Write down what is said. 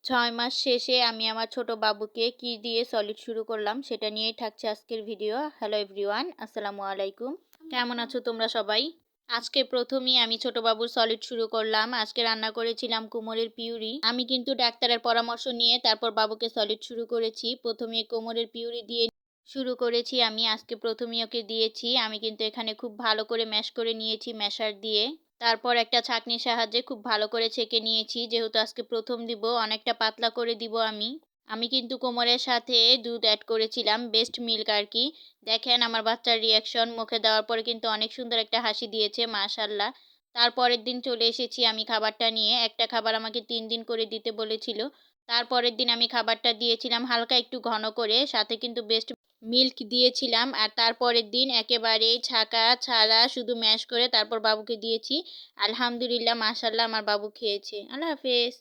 ৬ মাস শেষে আমি আমার ছোট বাবুকে কি দিয়ে সলিড শুরু করলাম সেটা নিয়েই থাকছে আজকের ভিডিও। হ্যালো এভরিওয়ান, আসসালামু আলাইকুম। কেমন আছো তোমরা সবাই? আজকে প্রথমেই আমি ছোট বাবুর সলিড শুরু করলাম। আজকে রান্না করেছিলাম কোমরের পিউরি। আমি কিন্তু ডাক্তারের পরামর্শ নিয়ে তারপর বাবুকে সলিড শুরু করেছি। প্রথমে কোমরের পিউরি দিয়ে শুরু করেছি আমি। আজকে প্রথমেই ওকে দিয়েছি। আমি কিন্তু এখানে খুব ভালো করে ম্যাশ করে নিয়েছি ম্যাশার দিয়ে। তারপর একটা ছাঁকনির সাহায্যে খুব ভালো করে ছেঁকে নিয়েছি, যেহেতু আজকে প্রথম দিব অনেকটা পাতলা করে দিব আমি। আমি কিন্তু কোমরের সাথে দুধ অ্যাড করেছিলাম, বেস্ট মিল্ক আর কি। দেখেন আমার বাচ্চার রিয়াকশন, মুখে দেওয়ার পরে কিন্তু অনেক সুন্দর একটা হাসি দিয়েছে মাশাআল্লাহ। তারপরের দিন চলে এসেছি আমি খাবারটা নিয়ে। একটা খাবার আমাকে 3 দিন করে দিতে বলেছিল। তারপরের দিন আমি খাবারটা দিয়েছিলাম হালকা একটু ঘন করে, সাথে কিন্তু বেস্ট মিল্ক দিয়েছিলাম। আর তারপরের দিন একেবারেই ছাঁকা ছাড়া শুধু ম্যাশ করে তারপর বাবুকে দিয়েছি। আলহামদুলিল্লাহ মাশাআল্লাহ আমার বাবু খেয়েছে। আল্লাহ হাফেজ।